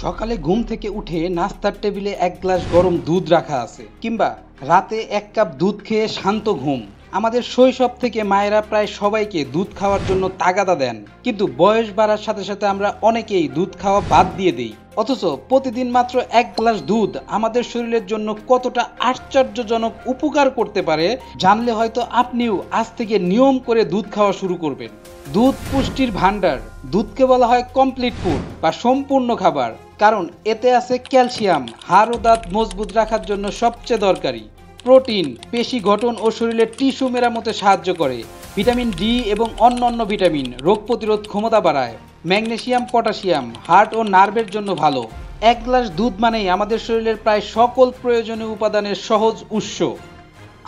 সকালে ঘুম থেকে উঠে নাস্তার টেবিলে এক গ্লাস গরম দুধ রাখা আছে, কিংবা রাতে এক কাপ দুধ খেয়ে শান্ত ঘুম। আমাদের শৈশব থেকে মায়েরা প্রায় সবাইকে দুধ খাওয়ার জন্য তাগাদা দেন, কিন্তু বয়স বাড়ার সাথে সাথে আমরা অনেকেই দুধ খাওয়া বাদ দিয়ে দিই। অথচ প্রতিদিন মাত্র এক গ্লাস দুধ আমাদের শরীরের জন্য কতটা আশ্চর্যজনক উপকার করতে পারে জানলে হয়তো আপনিও আজ থেকে নিয়ম করে দুধ খাওয়া শুরু করবেন। দুধ পুষ্টির ভান্ডার। দুধকে বলা হয় কমপ্লিট ফুড বা সম্পূর্ণ খাবার, কারণ এতে আছে ক্যালসিয়াম, হাড় ও দাঁত মজবুত রাখার জন্য সবচেয়ে দরকারি; প্রোটিন, পেশি গঠন ও শরীরের টিস্যু মেরামতে সাহায্য করে; ভিটামিন ডি এবং অন্যান্য ভিটামিন রোগ প্রতিরোধ ক্ষমতা বাড়ায়; ম্যাগনেসিয়াম, পটাশিয়াম হার্ট ও নার্ভের জন্য ভালো। এক গ্লাস দুধ মানেই আমাদের শরীরের প্রায় সকল প্রয়োজনীয় উপাদানের সহজ উৎস।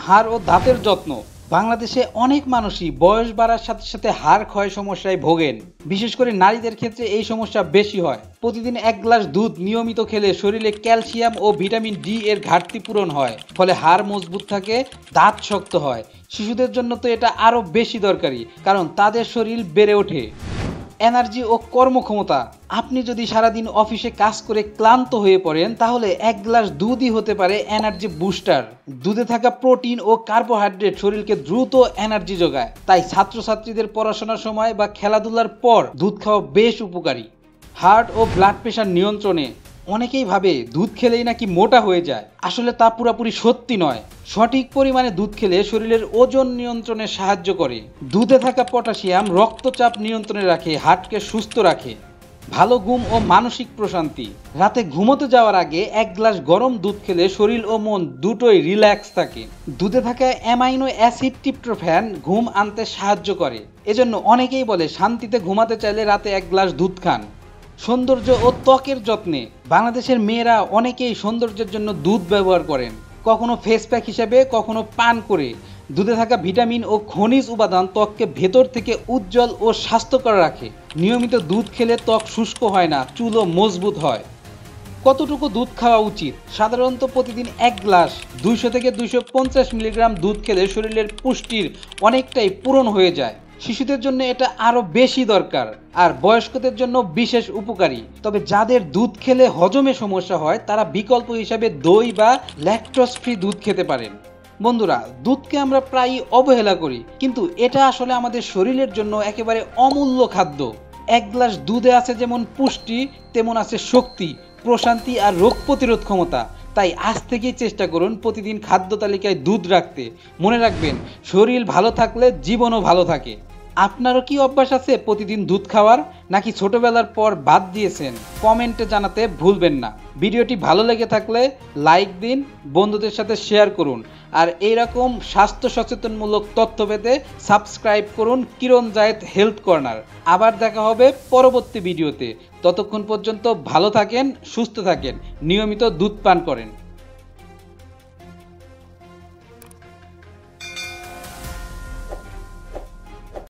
হাড় ও দাঁতের যত্ন। বাংলাদেশে অনেক মানুষই বয়স বাড়ার সাথে সাথে হাড় ক্ষয় সমস্যায় ভোগেন। বিশেষ করে নারীদের ক্ষেত্রে এই সমস্যা বেশি হয়। প্রতিদিন এক গ্লাস দুধ নিয়মিত খেলে শরীরে ক্যালসিয়াম ও ভিটামিন ডি এর ঘাটতি পূরণ হয়, ফলে হাড় মজবুত থাকে, দাঁত শক্ত হয়। শিশুদের জন্য তো এটা আরও বেশি দরকারি, কারণ তাদের শরীর বেড়ে ওঠে। এনার্জি ও কর্মক্ষমতা। আপনি যদি সারাদিন অফিসে কাজ করে ক্লান্ত হয়ে পড়েন, তাহলে এক গ্লাস দুধই হতে পারে এনার্জি বুস্টার। দুধে থাকা প্রোটিন ও কার্বোহাইড্রেট শরীরকে দ্রুত এনার্জি যোগায়, তাই ছাত্রছাত্রীদের পড়াশোনার সময় বা খেলাধুলার পর দুধ খাওয়া বেশ উপকারী। হার্ট ও ব্লাড প্রেশার নিয়ন্ত্রণে। অনেকেই ভাবে দুধ খেলেই নাকি মোটা হয়ে যায়, আসলে তা পুরোপুরি সত্যি নয়। সঠিক পরিমাণে দুধ খেলে শরীরের ওজন নিয়ন্ত্রণে সাহায্য করে। দুধে থাকা পটাশিয়াম রক্তচাপ নিয়ন্ত্রণে রাখে, হার্টকে সুস্থ রাখে। ভালো ঘুম ও মানসিক প্রশান্তি। রাতে ঘুমোতে যাওয়ার আগে এক গ্লাস গরম দুধ খেলে শরীর ও মন দুটোই রিল্যাক্স থাকে। দুধে থাকা অ্যামাইনো অ্যাসিড ট্রিপ্টোফ্যান ঘুম আনতে সাহায্য করে। এজন্য অনেকেই বলে শান্তিতে ঘুমাতে চাইলে রাতে এক গ্লাস দুধ খান। সৌন্দর্য ও ত্বকের যত্নে। বাংলাদেশের মেয়েরা অনেকেই সৌন্দর্যের জন্য দুধ ব্যবহার করেন, কখনো ফেস প্যাক হিসেবে, কখনো পান করে। দুধে থাকা ভিটামিন ও খনিজ উপাদান ত্বককে ভেতর থেকে উজ্জ্বল ও স্বাস্থ্যকর রাখে। নিয়মিত দুধ খেলে ত্বক শুষ্ক হয় না, চুলও মজবুত হয়। কতটুকু দুধ খাওয়া উচিত? সাধারণত প্রতিদিন এক গ্লাস 200 থেকে 250 মিলিগ্রাম দুধ খেলে শরীরের পুষ্টির অনেকটাই পূরণ হয়ে যায়। শিশুদের জন্য এটা আরও বেশি দরকার, আর বয়স্কদের জন্য বিশেষ উপকারী। তবে যাদের দুধ খেলে হজমে সমস্যা হয়, তারা বিকল্প হিসাবে দই বা ল্যাকটোজ ফ্রি দুধ খেতে পারেন। বন্ধুরা, দুধকে আমরা প্রায়ই অবহেলা করি, কিন্তু এটা আসলে আমাদের শরীরের জন্য একেবারে অমূল্য খাদ্য। এক গ্লাস দুধে আছে যেমন পুষ্টি, তেমন আছে শক্তি, প্রশান্তি আর রোগ প্রতিরোধ ক্ষমতা। তাই আজ থেকেই চেষ্টা করুন প্রতিদিন খাদ্য তালিকায় দুধ রাখতে। মনে রাখবেন, শরীর ভালো থাকলে জীবনও ভালো থাকে। আপনারও কি অভ্যাস আছে প্রতিদিন দুধ খাওয়ার, নাকি ছোটবেলার পর বাদ দিয়েছেন? কমেন্টে জানাতে ভুলবেন না। ভিডিওটি ভালো লেগে থাকলে লাইক দিন, বন্ধুদের সাথে শেয়ার করুন, আর এইরকম স্বাস্থ্য সচেতনমূলক তথ্য পেতে সাবস্ক্রাইব করুন কিরণ জায়েদ হেলথ কর্নার। আবার দেখা হবে পরবর্তী ভিডিওতে। ততক্ষণ পর্যন্ত ভালো থাকেন, সুস্থ থাকেন, নিয়মিত দুধ পান করেন।